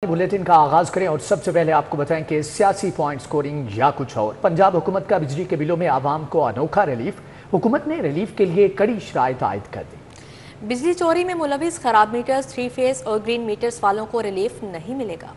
Bulletin का आगाज करें और सबसे पहले आपको बताएं कि सियासी पॉइंट स्कोरिंग या कुछ और। पंजाब हुकूमत का बिजली के बिलों में आवाम को अनोखा रिलीफ। हुकूमत ने रिलीफ के लिए कड़ी शराइत आयद कर दी। बिजली चोरी में मुलविस खराब मीटर्स, 3 फेज और ग्रीन मीटर्स वालों को रिलीफ नहीं मिलेगा।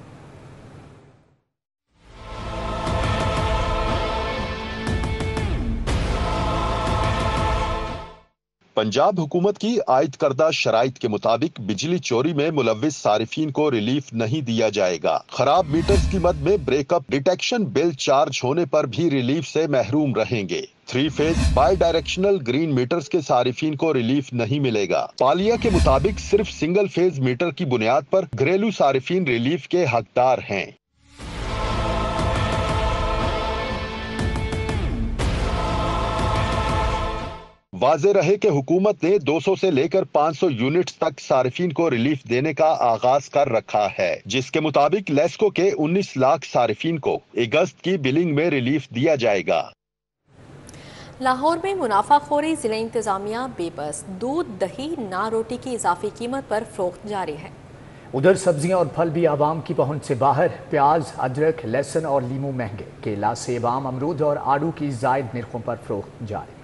पंजाब हुकूमत की आयद करदा शराइत के मुताबिक बिजली चोरी में मुलविस सारिफीन को रिलीफ नहीं दिया जाएगा। खराब मीटर्स की मद में ब्रेकअप डिटेक्शन बिल चार्ज होने पर भी रिलीफ से महरूम रहेंगे। 3 phase bidirectional green meters के सारिफीन को रिलीफ नहीं मिलेगा। पालिया के मुताबिक सिर्फ सिंगल फेज मीटर की बुनियाद पर घरेलू सारिफीन रिलीफ के हकदार हैं। वाज़े रहे कि हुकूमत ने 200 से लेकर 500 यूनिट्स तक सारिफीन को रिलीफ देने का आगाज कर रखा है, जिसके मुताबिक लेस्को के 19 लाख सारिफीन को अगस्त की बिलिंग में रिलीफ दिया जाएगा। लाहौर में मुनाफाखोरी, जिला इंतजामिया बेबस। दूध, दही, नान, रोटी की इजाफी कीमत पर फरोख्त जारी है। उधर सब्जियां और फल भी आवाम की पहुंच से बाहर। प्याज, अदरक, लहसुन और लीमू महंगे। केला, सेब, आम, अमरूद और आड़ू की जायद निर्खों पर फरोख्त जारी।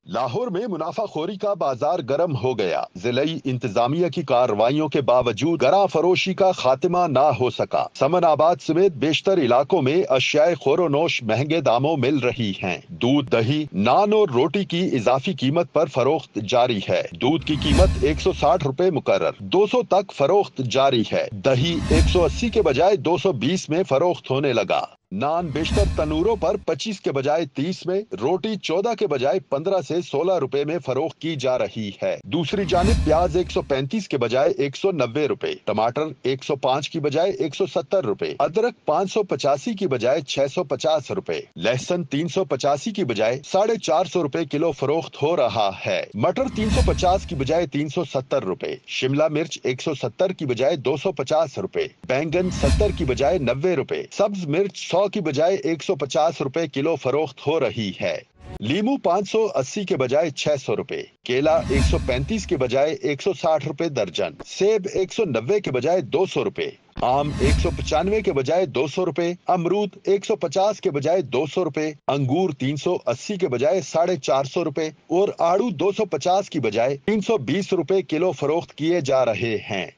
लाहौर में मुनाफाखोरी का बाजार गर्म हो गया। जिलाई इंतजामिया की कार्रवाइयों के बावजूद गरा फरोशी का खात्मा ना हो सका। समनाबाद समेत बेशतर इलाकों में अशियाए खोरोनोश महंगे दामों मिल रही हैं। दूध, दही, नान और रोटी की इजाफी कीमत पर फरोख्त जारी है। दूध की कीमत 160 रुपए मुकर्रर, 200 तक फरोख्त जारी है। दही 180 के बजाय 220 में फरोख्त होने लगा। नान बेशतर तनूरों पर 25 के बजाय 30 में, रोटी 14 के बजाय 15 से 16 रुपए में फरोख्त की जा रही है। दूसरी जानिब प्याज 135 के बजाय 190 रुपए, टमाटर 105 की बजाय 170 रुपए, अदरक 585 की बजाय 650 रुपए, लहसुन 385 की बजाय 450 रुपए किलो फरोख्त हो रहा है। मटर 350 की बजाय 370 रुपए, शिमला मिर्च 170 की बजाय 250 रुपए, बैंगन 70 की बजाय 90 रुपए, सब्ज मिर्च 100 की बजाय 150 रुपए किलो फरोख्त हो रही है। लीमू 580 के बजाय 600 रुपए, केला 135 के बजाय 160 रुपए दर्जन, सेब 190 के बजाय 200 रुपए, आम 195 के बजाय 200 रुपए, अमरूद 150 के बजाय 200 रुपए, अंगूर 380 के बजाय 450 रुपए और आड़ू 250 की बजाय 320 रुपए किलो फरोख्त किए जा रहे हैं।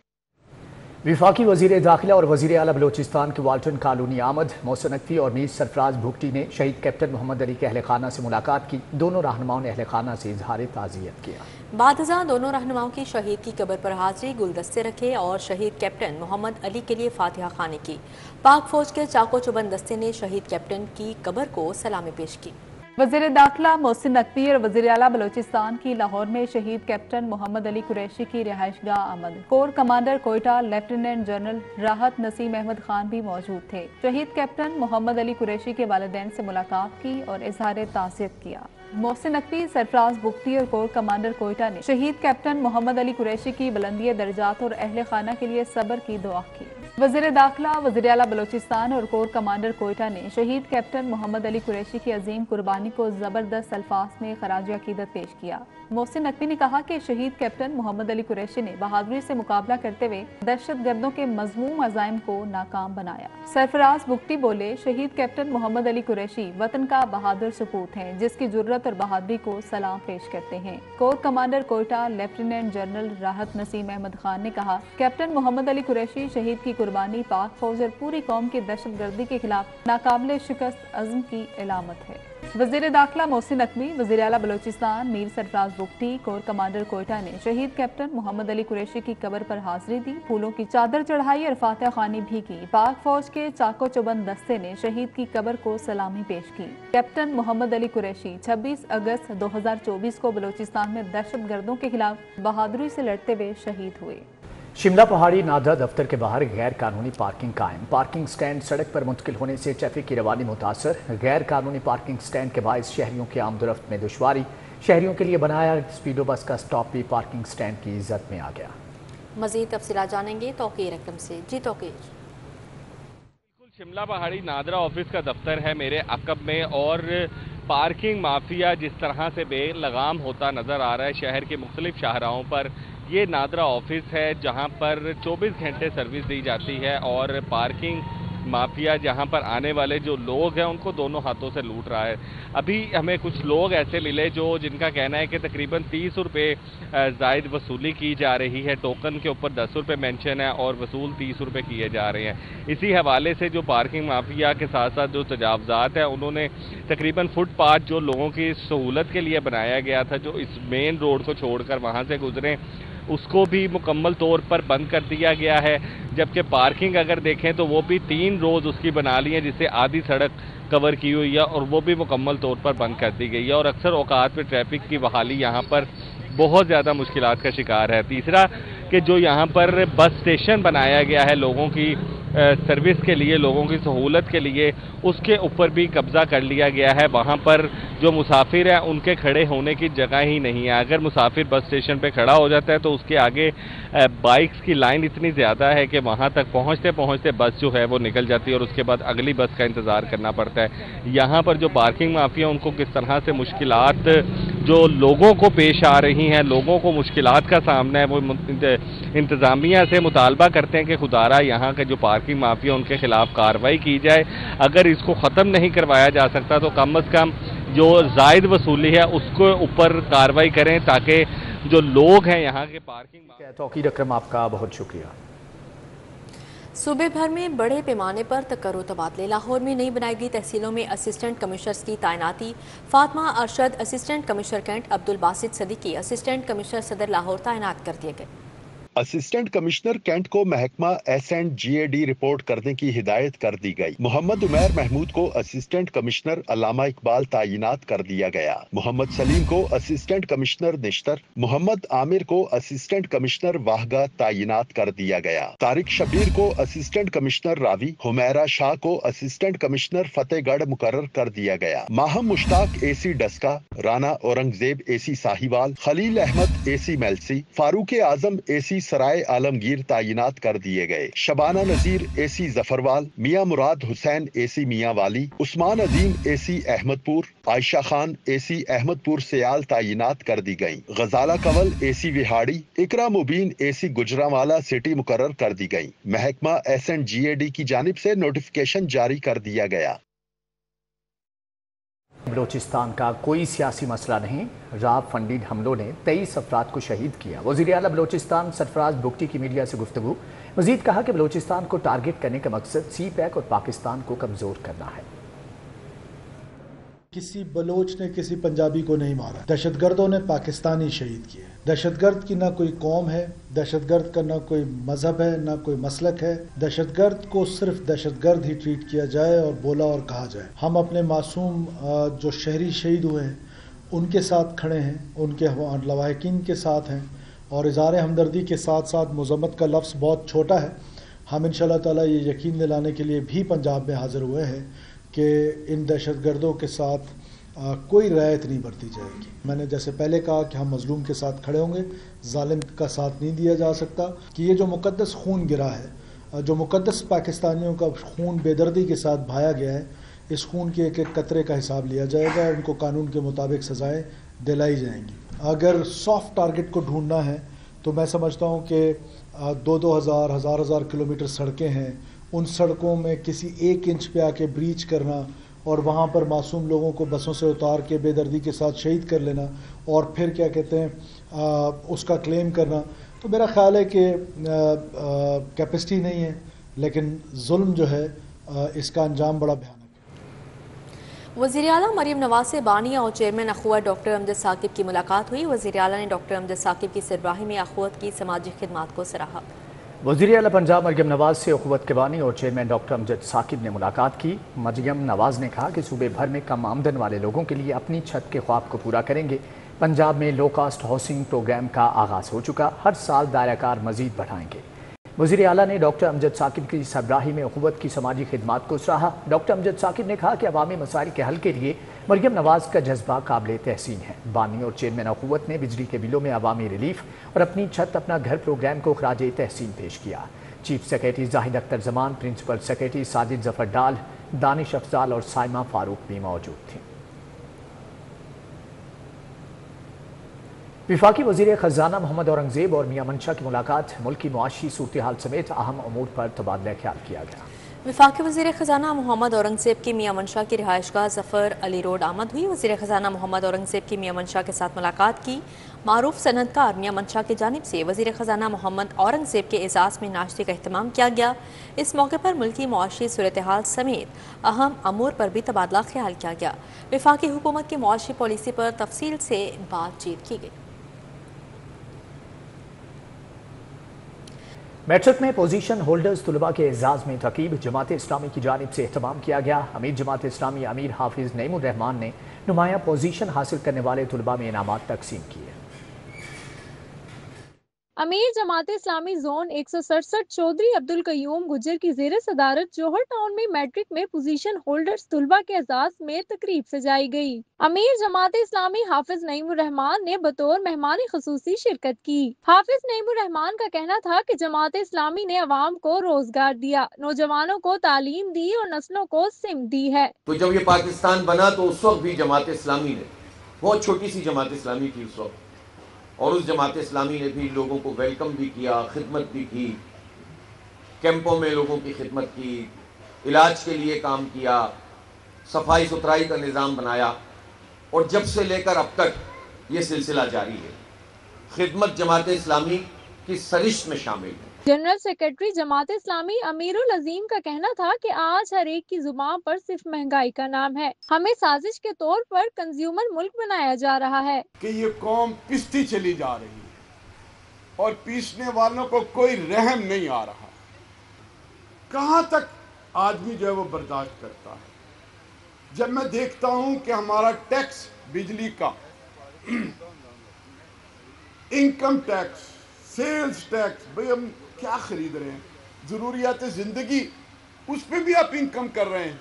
वफाकी वजीर दाखिला और वजीर आला बलोचिस्तान के वाल्टन कॉलोनी आमद मोहसिन नकवी और मीर सरफराज भुगटी ने शहीद कैप्टन मोहम्मद अली के अहल खाना से मुलाकात की। दोनों रहनुमाओं ने अहल खाना से इजहार ताज़ियत किया। बादशाह दोनों रहनुमाओं की शहीद की कब्र पर हाजिरी, गुलदस्ते रखे और शहीद कैप्टन मोहम्मद अली के लिए फातिहा खानी की। पाक फौज के चाको चुबंद दस्ते ने शहीद कैप्टन की कब्र को सलामी पेश की। वज़ीर दाखिला मोहसिन नकवी और वज़ीर आला बलोचिस्तान की लाहौर में शहीद कैप्टन मोहम्मद अली कुरैशी की रिहाइशगाह आमद। Core commander Quetta lieutenant general राहत नसीम अहमद खान भी मौजूद थे। शहीद कैप्टन मोहम्मद अली कुरैशी के वालिदैन से मुलाकात की और इजहार ताज़ियत किया। मोहसिन नकवी, सरफराज बुख्ती और कोर कमांडर कोयटा ने शहीद कैप्टन मोहम्मद अली कुरैशी की बुलंदी दर्जात और अहल खाना के लिए सब्र की दुआ की। वज़ीर दाखिला, वज़ीर आला बलोचिस्तान और कोर कमांडर कोयटा ने शहीद कैप्टन मोहम्मद अली कुरैशी की अजीम कुर्बानी को ज़बरदस्त अल्फाज में खराज अकीदत पेश किया। मोहसिन नकवी ने कहा कि शहीद कैप्टन मोहम्मद अली कुरैशी ने बहादुरी से मुकाबला करते हुए दहशत गर्दों के मज़मूम अज़ाइम को नाकाम बनाया। सरफराज बुख्ती बोले, शहीद कैप्टन मोहम्मद अली कुरैशी वतन का बहादुर सपूत हैं, जिसकी जुर्रत और बहादुरी को सलाम पेश करते हैं। Core commander Quetta lieutenant general राहत नसीम अहमद खान ने कहा, कैप्टन मोहम्मद अली कुरैशी शहीद की कुर्बानी पाक फौज और पूरी कौम की दहशत गर्दी के खिलाफ नाकाबिले शिकस्त अज़्म की इलामत है। वज़ीर दाखिला मोहसिन नकवी, वज़ीर आला बलोचिस्तान मीर सरफराज बुख्ती, कोर कमांडर कोयटा ने शहीद कैप्टन मोहम्मद अली कुरैशी की कब्र पर हाजिरी दी, फूलों की चादर चढ़ाई और फातिहा खानी भी की। पाक फौज के चाको चुबंद दस्ते ने शहीद की कब्र को सलामी पेश की। कैप्टन मोहम्मद अली कुरैशी 26 अगस्त 2024 को बलोचिस्तान में दहशत गर्दों के खिलाफ बहादुरी से लड़ते हुए शहीद हुए। शिमला पहाड़ी नादरा दफ्तर के बाहर गैर कानूनी पार्किंग कायम। पार्किंग स्टैंड सड़क पर मुंतकिल होने से ट्रैफिक की रवानी मुतासर। गैर कानूनी पार्किंग स्टैंड के बायस शहरियों के आमदोरफ्त में दुश्वारी। शहरियों के लिए बनाया स्पीडो बस का स्टॉप भी पार्किंग स्टैंड की इज्जत में आ गया। मजीद तफसीलात जानेंगे तौकीर रकम से। जी तौकीर। बिल्कुल, शिमला पहाड़ी नादरा ऑफिस का दफ्तर है मेरे अकब में और पार्किंग माफिया जिस तरह से बेलगाम होता नजर आ रहा है शहर के मुख्तलिफ शाहराहों पर, ये नादरा ऑफिस है जहां पर 24 घंटे सर्विस दी जाती है और पार्किंग माफिया जहां पर आने वाले जो लोग हैं उनको दोनों हाथों से लूट रहा है। अभी हमें कुछ लोग ऐसे मिले जिनका कहना है कि तकरीबन 30 रुपये जायद वसूली की जा रही है। टोकन के ऊपर 10 रुपये मेंशन है और वसूल 30 रुपये किए जा रहे हैं। इसी हवाले से जो पार्किंग माफिया के साथ साथ जो तजावजात है उन्होंने तकरीबन फुटपाथ जो लोगों की सहूलत के लिए बनाया गया था, जो इस मेन रोड को छोड़कर वहाँ से गुजरें, उसको भी मुकम्मल तौर पर बंद कर दिया गया है। जबकि पार्किंग अगर देखें तो वो भी 3 रोज़ उसकी बना ली है, जिससे आधी सड़क कवर की हुई है और वो भी मुकम्मल तौर पर बंद कर दी गई है। और अक्सर औकात में ट्रैफिक की बहाली यहाँ पर बहुत ज़्यादा मुश्किलात का शिकार है। तीसरा कि जो यहाँ पर बस स्टेशन बनाया गया है लोगों की सर्विस के लिए, लोगों की सहूलत के लिए, उसके ऊपर भी कब्ज़ा कर लिया गया है। वहाँ पर जो मुसाफिर हैं उनके खड़े होने की जगह ही नहीं है। अगर मुसाफिर बस स्टेशन पे खड़ा हो जाता है तो उसके आगे बाइक्स की लाइन इतनी ज़्यादा है कि वहाँ तक पहुँचते पहुँचते बस जो है वो निकल जाती है और उसके बाद अगली बस का इंतज़ार करना पड़ता है। यहाँ पर जो पार्किंग माफिया उनको किस तरह से मुश्किलात जो लोगों को पेश आ रही हैं, लोगों को मुश्किलात का सामना है, वो इंतज़ामिया से मुतालबा करते हैं कि खुदारा यहाँ के जो पार्किंग माफिया उनके खिलाफ कार्रवाई की जाए। अगर इसको ख़त्म नहीं करवाया जा सकता तो कम अज़ कम जो जायद वसूली है उसको ऊपर कार्रवाई करें ताकि जो लोग हैं यहाँ के पार्किंग। तौकीर अकरम, आपका बहुत शुक्रिया। सूबे भर में बड़े पैमाने पर तकर्रो तबादले। लाहौर में नई बनाई गई तहसीलों में असिस्टेंट कमिश्नर्स की तैनाती। Fatima Arshad assistant commissioner cantt, Abdul Basit Siddiqui assistant commissioner Saddar Lahore तैनात कर दिए गए। असिस्टेंट कमिश्नर कैंट को महकमा S&GAD रिपोर्ट करने की हिदायत कर दी गई। मोहम्मद उमैर महमूद को असिस्टेंट कमिश्नर अल्लामा इकबाल तैनात कर दिया गया। मोहम्मद सलीम को असिस्टेंट कमिश्नर निश्तर, मोहम्मद आमिर को असिस्टेंट कमिश्नर वाहगा तैनात कर दिया गया। तारिक शबीर को असिस्टेंट कमिश्नर रावी, हुमैरा शाह को असिस्टेंट कमिश्नर फतेहगढ़ मुकर्रर कर दिया गया। Maham Mushtaq AC Daska, Rana Aurangzeb AC Sahiwal, Khalil Ahmad AC Mailsi, Farooq आजम AC सराय आलमगीर तैनात कर दिए गए। शबाना नजीर AC जफरवाल, मियां मुराद हुसैन AC मियांवाली, उस्मान अजीम AC अहमदपुर, आयशा खान AC अहमदपुर सयाल तैनात कर दी गई। गजाला कंवल AC विहाड़ी, इकरा मुबीन AC गुजरांवाला सिटी मुकर्रर कर दी गई। महकमा S&GAD की जानिब से नोटिफिकेशन जारी कर दिया गया। बलोचिस्तान का कोई सियासी मसला नहीं, राव फंडिंग हमलों ने 23 अफराद को शहीद किया। वज़ीर आला बलोचिस्तान सरफराज बुगटी की मीडिया से गुफ्तगू। मजीद कहा कि बलोचिस्तान को टारगेट करने का मकसद CPAC और पाकिस्तान को कमज़ोर करना है। किसी बलोच ने किसी पंजाबी को नहीं मारा, दहशतगर्दों ने पाकिस्तानी शहीद किए। दहशतगर्द की ना कोई कौम है, दहशतगर्द का ना कोई मजहब है, ना कोई मसलक है। दहशतगर्द को सिर्फ दहशतगर्द ही ट्रीट किया जाए और बोला और कहा जाए। हम अपने मासूम जो शहरी शहीद हुए हैं उनके साथ खड़े हैं, उनके लवाहिकीन के साथ हैं और इज़हार हमदर्दी के साथ साथ मज़म्मत का लफ्ज़ बहुत छोटा है। हम इंशाअल्लाह ताला ये यकीन दिलाने के लिए भी पंजाब में हाज़िर हुए हैं कि इन दहशतगर्दों के साथ कोई रियायत नहीं बरती जाएगी। मैंने जैसे पहले कहा कि हम मजलूम के साथ खड़े होंगे, जालिम का साथ नहीं दिया जा सकता। कि ये जो मुकद्दस खून गिरा है, जो मुकद्दस पाकिस्तानियों का खून बेदर्दी के साथ बहाया गया है, इस खून के एक एक कतरे का हिसाब लिया जाएगा, उनको कानून के मुताबिक सज़ाएँ दिलाई जाएंगी। अगर सॉफ्ट टारगेट को ढूंढना है तो मैं समझता हूँ कि 2-2 हज़ार किलोमीटर सड़कें हैं, उन सड़कों में किसी 1 इंच पे आके ब्रीच करना और वहाँ पर मासूम लोगों को बसों से उतार के बेदर्दी के साथ शहीद कर लेना और फिर क्या कहते हैं उसका क्लेम करना, तो मेरा ख्याल है कि कैपेसिटी नहीं है, लेकिन जुल्म जो है इसका अंजाम बड़ा भयानक है। वज़ीर आला मरीम नवाज से बानी और चेयरमैन अखुवत डॉक्टर अमजद साकिब की मुलाकात हुई। वज़ीर आला ने डॉक्टर अमजद साकिब की सरबराही में अखुवत की समाजी खिदमात को सराहा। वज़ीर आला पंजाब मरियम नवाज से अखुवत के बानी और चेयरमैन डॉक्टर अमजद साकिब ने मुलाकात की। मरियम नवाज ने कहा कि सूबे भर में कम आमदन वाले लोगों के लिए अपनी छत के ख्वाब को पूरा करेंगे। पंजाब में लो कास्ट हाउसिंग प्रोग्राम का आगाज़ हो चुका, हर साल दायराकार मजीद बढ़ाएंगे। वज़ीर आला ने डॉक्टर अमजद साकिब की सरबराही में अखुवत की समाजी खिदमात को सराहा। डॉक्टर अमजद साकिब ने कहा कि अवामी मसाइल के हल के लिए मरियम नवाज का जज्बा काबिल तहसीन है। बानी और चेयरमैन अखुवत ने बिजली के बिलों में अवामी रिलीफ और अपनी छत अपना घर प्रोग्राम को खराज तहसीन पेश किया। Chief secretary Zahid Akhtar Zaman, principal secretary Sajid Zafar Dal, Danish Afzal और साइमा फारूक भी मौजूद थी। वफाकी वज़ीर ख़जाना मोहम्मद औरंगज़ेब और मियां मंशा की मुलाकात, मुल्की मुआशी सूरत-ए-हाल समेत अहम अमूर पर तबादला ख्याल किया गया। वफाकी वज़ीर ख़जाना मोहम्मद औरंगज़ेब की मियां मंशा की रिहाइशगाह ज़फ़र अली रोड आमद हुई। वज़ीर ख़जाना मोहम्मद औरंगज़ेब की मियां मंशा के साथ मुलाकात की। मारूफ सनतकार मियां मंशा की जानिब से वज़ीर ख़जाना मोहम्मद औरंगज़ेब के एजाज़ में नाश्ते का अहतमाम किया गया। इस मौके पर मुल्की मुआशी सूरत-ए-हाल समेत अहम अमूर पर भी तबादला ख्याल किया गया। वफाकी हुकूमत की मुआशी पॉलिसी पर तफसील से बातचीत की गई। मैट्रिक में पोजीशन होल्डर्स तुलबा के एजाज में तकीब, जमात इस्लामी की जानिब से एहतमाम किया गया। अमीर जमात इस्लामी अमीर हाफिज नईमुर रहमान ने नुमाया पोजीशन हासिल करने वाले तुलबा में इनामात तकसीम किए। अमीर जमात इस्लामी जोन 167 चौधरी अब्दुल कयूम गुजर की जेर सदारत जौहर टाउन में मैट्रिक में पोजीशन होल्डर्स तुलबा के एजाज में तकरीब सजाई गई। अमीर जमात इस्लामी हाफिज नईमुर रहमान ने बतौर मेहमान खसूसी शिरकत की। हाफिज नईमुर रहमान का कहना था कि जमात इस्लामी ने अवाम को रोजगार दिया, नौजवानों को तालीम दी और नस्लों को सिम दी है। तो जब ये पाकिस्तान बना तो उस वक्त भी जमात इस्लामी ने, बहुत छोटी सी जमात इस्लामी थी उस वक्त, और उस जमात इस्लामी ने भी लोगों को वेलकम भी किया, खिदमत भी की, कैंपों में लोगों की खिदमत की, इलाज के लिए काम किया, सफाई सुथराई का निज़ाम बनाया, और जब से लेकर अब तक ये सिलसिला जारी है। खिदमत जमात इस्लामी की सरिश्त में शामिल है। जनरल सेक्रेटरी जमात इस्लामी अमीरुल अजीम का कहना था कि आज हर एक की जुबान पर सिर्फ महंगाई का नाम है, हमें साजिश के तौर पर कंज्यूमर मुल्क बनाया जा रहा है कि ये कौम पिसती चली जा रही है और पीसने वालों को कोई रहम नहीं आ रहा। कहाँ तक आदमी जो है वो बर्दाश्त करता है। जब मैं देखता हूँ कि हमारा टैक्स, बिजली का, इनकम टैक्स, सेल्स टैक्स, भाई हम क्या खरीद रहे हैं, जरूरियात जिंदगी, उस पे भी आप इनकम कर रहे हैं।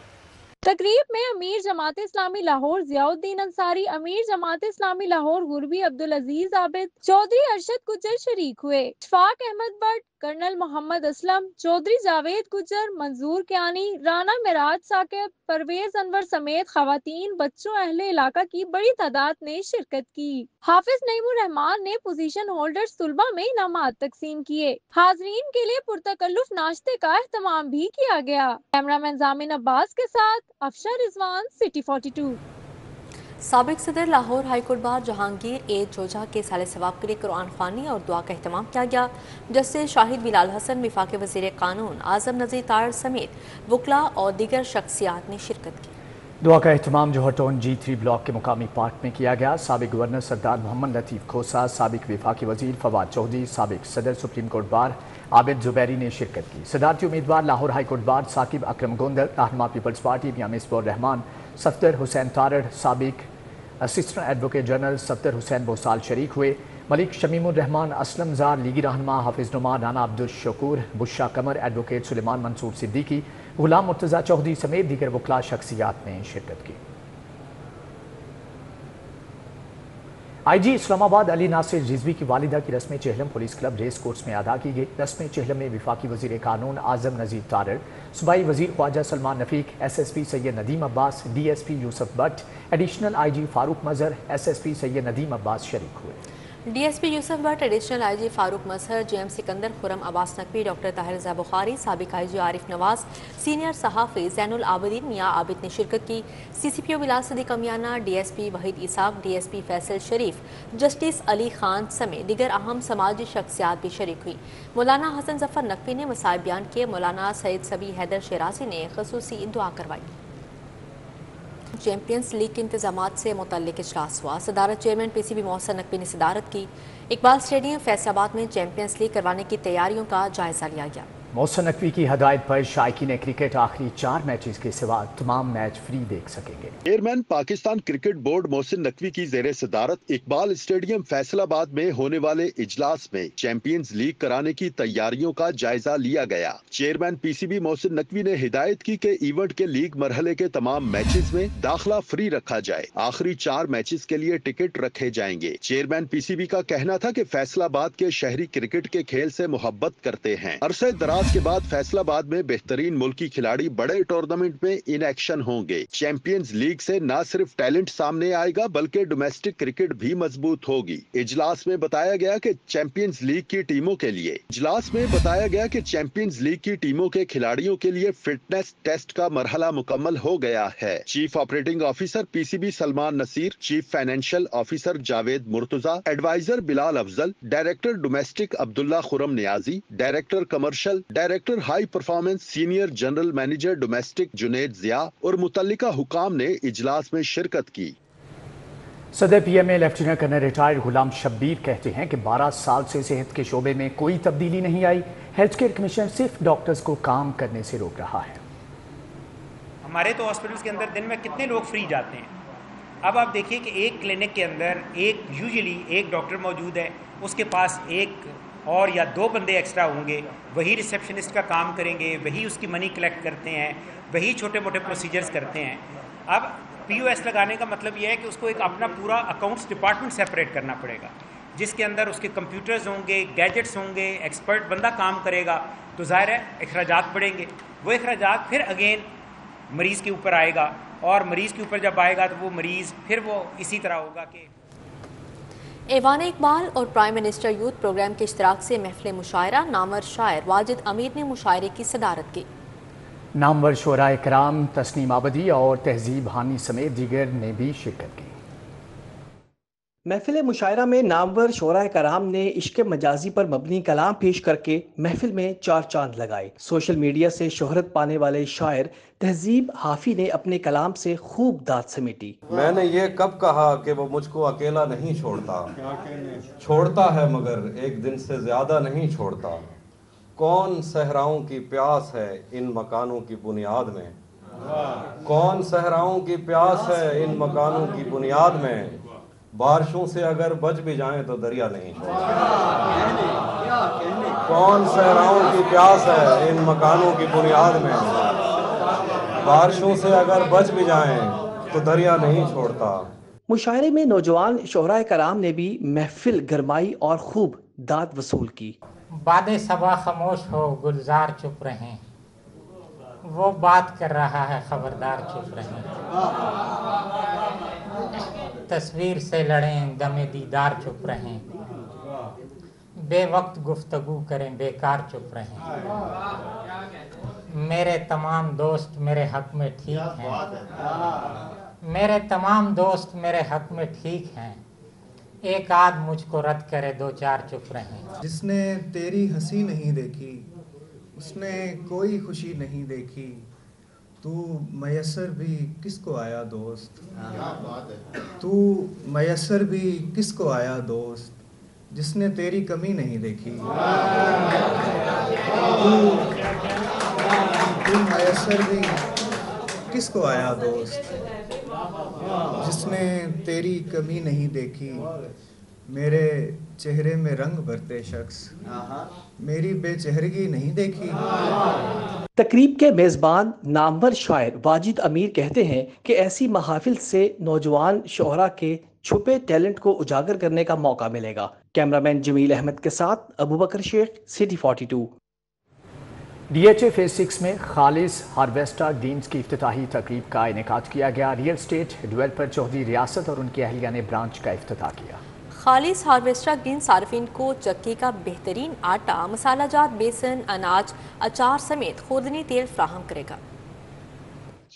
तकरीब में अमीर जमात इस्लामी लाहौर जियाउद्दीन अंसारी, अमीर जमात इस्लामी लाहौर गुरबी अब्दुल अजीज आबिद, चौधरी अरशद गुजर शरीक हुए। इशफाक अहमद भट्ट, कर्नल मोहम्मद असलम, चौधरी जावेद गुजर, मंजूर क्यानी, राना मिराज साकिब, परवेज अनवर समेत खवातीन, बच्चों, अहले इलाका की बड़ी तादाद ने शिरकत की। हाफिज नईमुर रहमान ने पोजीशन होल्डर्स तुलबा में इनामात तकसीम किए। हाजरीन के लिए पुरतकल्लुफ नाश्ते का एहतमाम भी किया गया। कैमरामैन जामिन अब्बास के साथ अफशर रिजवान, सिटी 42। साबिक सदर लाहौर हाईकोर्ट बार जहांगीर ए जोजा के साले सवाब के लिए कुरान ख्वानी और दुआ का एहतमाम किया गया। जस्टिस शाहिद बिलाल हसन, वफाकी वज़ीर कानून आज़म नज़ीर तारड़ समेत वकला और दीगर शख्सियात ने शिरकत की। दुआ का एहतमाम जौहर टाउन G3 ब्लॉक के मुकामी पार्क में किया गया। साबिक गवर्नर सरदार मोहम्मद लतीफ़ खोसा, साबिक वफाकी वज़ीर फवाद चौधरी, साबिक सदर supreme court bar Abid Zubairi ने शिरकत की। सदारती उम्मीदवार लाहौर हाईकोर्ट बार साकिब अकरम गोंदर, रहनुमा पीपल्स पार्टी मियां मिसबाह रहमान, सफ्दर हुसैन तारड़, साबिक असिस्टेंट एडवोकेट जनरल सफ्दर हुसैन बोसाल शरीक हुए। मलिक शमीमुर रहमान, असलम जार, लीगी रहनुमा हाफिज नुमा, राना अब्दुल शकूर, बुशरा कमर, एडवोकेट सुलेमान मंसूर सिद्दीकी, गुलाम मुर्तज़ा चौधरी समेत दीगर वकला शख्सियात ने शिरकत की। IG इस्लामाबाद अली नासिर रिजवी की वालिदा की रस्म चेहलम पुलिस क्लब रेस कोर्स में अदा की गई। रस्म चेहलम में वफाकी वज़ीर कानून आज़म नज़ीर तारड़, सूबाई वज़ीर Khwaja Salman Nafeeq, SSP Syed Nadeem Abbas, DSP Yusuf Bhatt, additional IG Farooq Mazhar, SSP Syed Nadeem Abbas शरीक हुए। DSP Yusuf Bhatt, additional IG Farooq Mazhar, JM Sikandar, Khurram Abbas Naqvi, doctor Tahir Raza Bukhari, साबिक IG आरिफ नवाज, सीनियर सहाफ़ी ज़ैनुल आबिदीन मियां आबिद ने शिरकत की। CCPO Bilal Sadiq Amiana, DSP Waheed Ishaq, DSP Faisal Sharif, justice Ali Khan समेत दीगर अहम समाजी शख्सियात भी शरीक हुई। मौलाना हसन जफर नकवी ने मसाइब बयान किए। मौलाना सैयद सबी हैदर शराजी ने खसूसी दुआ करवाई। चैंपियंस लीग के इंतजामात से मुतल्लिक इजलास हुआ। सदारत चेयरमैन PCB मोहसिन नकवी ने सदारत की। इकबाल स्टेडियम फैसलाबाद में चैंपियंस लीग करवाने की तैयारियों का जायजा लिया गया। मोहसिन नकवी की हदायत पर शायकीन क्रिकेट आखिरी 4 मैचेस के सिवा तमाम मैच फ्री देख सकेंगे। Chairman Pakistan cricket board Mohsin Naqvi की जेरे सदारत इकबाल स्टेडियम फैसलाबाद में होने वाले इजलास में चैंपियंस लीग कराने की तैयारियों का जायजा लिया गया। चेयरमैन PCB मोहसिन नकवी ने हिदायत की कि इवेंट के लीग मरहले के तमाम मैचेस में दाखिला फ्री रखा जाए। आखिरी 4 मैचेस के लिए टिकट रखे जाएंगे। चेयरमैन PCB का कहना था कि फैसलाबाद के शहरी क्रिकेट के खेल से मोहब्बत करते हैं। अरसे दराज टॉस के बाद फैसलाबाद में बेहतरीन मुल्की खिलाड़ी बड़े टूर्नामेंट में इन एक्शन होंगे। चैंपियंस लीग से न सिर्फ टैलेंट सामने आएगा बल्कि डोमेस्टिक क्रिकेट भी मजबूत होगी। इजलास में बताया गया कि चैंपियंस लीग की टीमों के खिलाड़ियों के लिए फिटनेस टेस्ट का मरहला मुकम्मल हो गया है। Chief operating officer PCB Salman Naseer, chief financial officer Javed Murtaza, adviser Bilal Afzal, director domestic Abdullah Khurram Niazi, director commercial, director high performance senior general manager domestic Junaid Zia और मुतल्लिका हुकाम ने इजलास में शिरकत की। सदर PMA lieutenant colonel retired Ghulam Shabbir कहते हैं कि 12 साल से सेहत के शोबे में कोई तब्दीली नहीं आई। हेल्थ केयर कमीशन सिर्फ डॉक्टर्स को काम करने से रोक रहा है। हमारे तो हॉस्पिटल्स के अंदर दिन में कितने लोग फ्री जाते हैं। अब आप देखिए कि एक क्लिनिक के अंदर यूजुअली एक डॉक्टर मौजूद है, उसके पास एक और या 2 बंदे एक्स्ट्रा होंगे, वही रिसेप्शनिस्ट का काम करेंगे, वही उसकी मनी कलेक्ट करते हैं, वही छोटे मोटे प्रोसीजर्स करते हैं। अब पीओएस लगाने का मतलब यह है कि उसको एक अपना पूरा अकाउंट्स डिपार्टमेंट सेपरेट करना पड़ेगा, जिसके अंदर उसके कंप्यूटर्स होंगे, गैजेट्स होंगे, एक्सपर्ट बंदा काम करेगा, तो ज़ाहिर है अखराजात बढ़ेंगे। वो अखराजात फिर अगेन मरीज़ के ऊपर आएगा, और मरीज़ के ऊपर जब आएगा तो वो मरीज़ फिर वो इसी तरह होगा कि ऐवान इकबाल और प्राइम मिनिस्टर यूथ प्रोग्राम के इश्तराक से महफिल मुशायरा नामवर शायर वाजिद अमीर ने मुशायरे की सदारत की। नामवर शोराए कराम तस्नीम आबदी और तहजीब हानी समेत दीगर ने भी शिरकत की। महफिल मुशायरा में नामवर शोराए कराम ने इश्क मजाजी पर मबनी कलाम पेश करके महफिल में 4 चांद लगाए। सोशल मीडिया से शोहरत पाने वाले शायर तहजीब हाफी ने अपने कलाम से खूब दाद समेटी। मैंने ये कब कहा कि वो मुझको अकेला नहीं छोड़ता, छोड़ता है मगर एक दिन से ज्यादा नहीं छोड़ता। कौन सहराओं की प्यास है इन मकानों की बुनियाद में, कौन सहराओं की प्यास है इन मकानों की बुनियाद में। बारिशों से अगर बच भी जाएं तो दरिया नहीं छोड़ता। कौन सहराओं की प्यास है इन मकानों की बुनियाद में, बारिशों से अगर बच भी जाएं तो दरिया नहीं छोड़ता। मुशायरे में नौजवान शोहराए कराम ने भी महफिल गरमाई और खूब दाद वसूल की। बादे सबा खामोश हो गुलजार चुप रहें, वो बात कर रहा है खबरदार चुप रहें। तस्वीर से लड़ें दमे दीदार चुप रहें, बेवक्त गुफ्तगू करें बेकार चुप रहें। मेरे तमाम दोस्त मेरे हक में ठीक हैं, मेरे तमाम दोस्त मेरे हक में ठीक हैं। एक आध मुझको रद्द करे 2-4 चुप रहें। जिसने तेरी हंसी नहीं देखी उसने कोई खुशी नहीं देखी, तू मयसर भी किसको आया दोस्त, तू मयसर भी किसको आया दोस्त, जिसने तेरी कमी नहीं देखी। तू मयसर भी किसको आया दोस्त, जिसने तेरी कमी नहीं देखी। मेरे चेहरे में रंग भरते शख्स मेरी बेचेहरगी नहीं देखी। तकरीब के मेज़बान नामवर शायर वाजिद अमीर कहते हैं कि ऐसी महाफिल से नौजवान शोहरा के छुपे टैलेंट को उजागर करने का मौका मिलेगा। कैमरामैन जमील अहमद के साथ अबू बकर शेख, सिटी 42। डीएचए फेज 6 में खालिस हार्वेस्टर ग्रीन्स की इफ्तिताही तकरीब का इनेकाद किया गया। रियल स्टेट डेवलपर चौधरी रियासत और उनकी अहलिया ने ब्रांच का इफ्तिताह किया। खालिस हार्वेस्टर ग्रीन सार्फिन को चक्की का बेहतरीन आटा, मसालाजात, बेसन, अनाज, अचार समेत खुर्दनी तेल फ्राहम करेगा।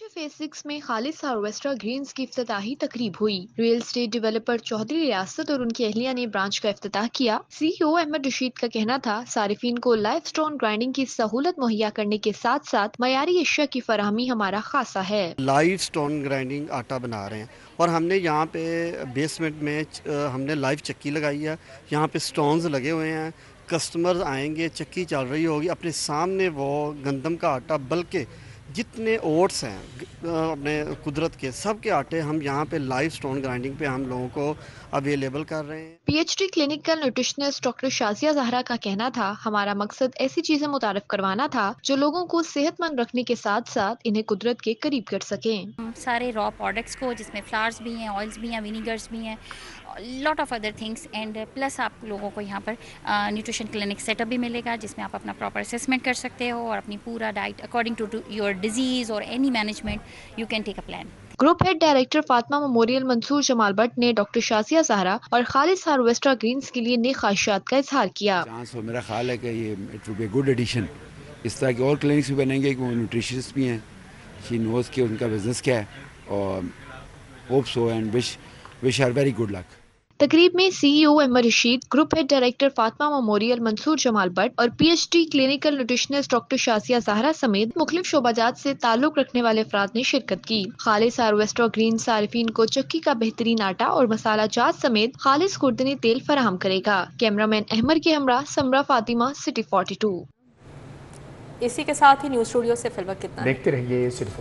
फेज 6 में खालिस हार्वेस्टर ग्रीन्स की इफ्तिताही तकरीब हुई। रियल स्टेट डेवलपर चौधरी रियासत और उनकी अहलिया ने ब्रांच का इफ्तिताह किया। सीईओ अहमद रशीद का कहना था, सारिफिन को लाइव स्टोन ग्राइंडिंग की सहूलत मुहैया करने के साथ साथ मयारी अशिया की फराहमी हमारा खासा है। लाइव स्टोन ग्राइंडिंग आटा बना रहे हैं और हमने यहाँ पे बेसमेंट में हमने लाइव चक्की लगाई है, यहाँ पे स्टोन्स लगे हुए हैं। कस्टमर्स आएंगे, चक्की चल रही होगी, अपने सामने वो गंदम का आटा, बल्कि जितने ओट्स हैं अपने कुदरत के, सब के आटे हम यहाँ पे लाइव स्टोन ग्राइंडिंग पे हम लोगों को अवेलेबल कर रहे हैं। PhD clinical nutritionist doctor Shazia Zahra का कहना था, हमारा मकसद ऐसी चीजें मुतारिफ करवाना था जो लोगों को सेहतमंद रखने के साथ साथ इन्हें कुदरत के करीब कर सकें। सारे रॉ प्रोडक्ट्स को, जिसमें फ्लावर्स भी हैं, ऑयल्स भी हैं, विनीगर्स भी हैं, lot of other things and plus आप लोगों को यहाँ पर न्यूट्रिशन क्लिनिक सेटअप भी मिलेगा जिसमें आप अपना प्रॉपर असेसमेंट कर सकते हो और अपनी पूरा diet according to your disease और any management you can take a plan. Group head director Fatima memorial Mansoor Jamal Bhatt ने डॉक्टर शासिया ज़हरा और खालिस हार्वेस्टर ग्रीन्स के लिए नई ख्वाहिशात का इजहार किया। मेरा ख्याल है कि ये it will be good addition, इस तरह के और क्लिनिक्स भी बनेंगे कि वो न्यूट्रिशनिस्ट भी हैं, शी नोज़ कि उनका बिजनेस क्या है और hope so and wish her very good luck. तकरीब में CEO Ahmed Rashid, group head director Fatima memorial Mansoor Jamal Bhatt और PhD clinical nutritionist doctor Shazia Zahra समेत मुख्तलिफ शोबाजात से ताल्लुक रखने वाले अफराद ने शिरकत की। खालिस हार्वेस्टर ग्रीन सारिफीन को चक्की का बेहतरीन आटा और मसाला जात समेत खालिस खुर्दनी तेल फराहम करेगा। कैमरामैन अहमद के हमरा समरा फातिमा, सिटी 42। इसी के साथ ही न्यूज़ स्टूडियो से फिलहाल कितना देखते रहिए सिर्फ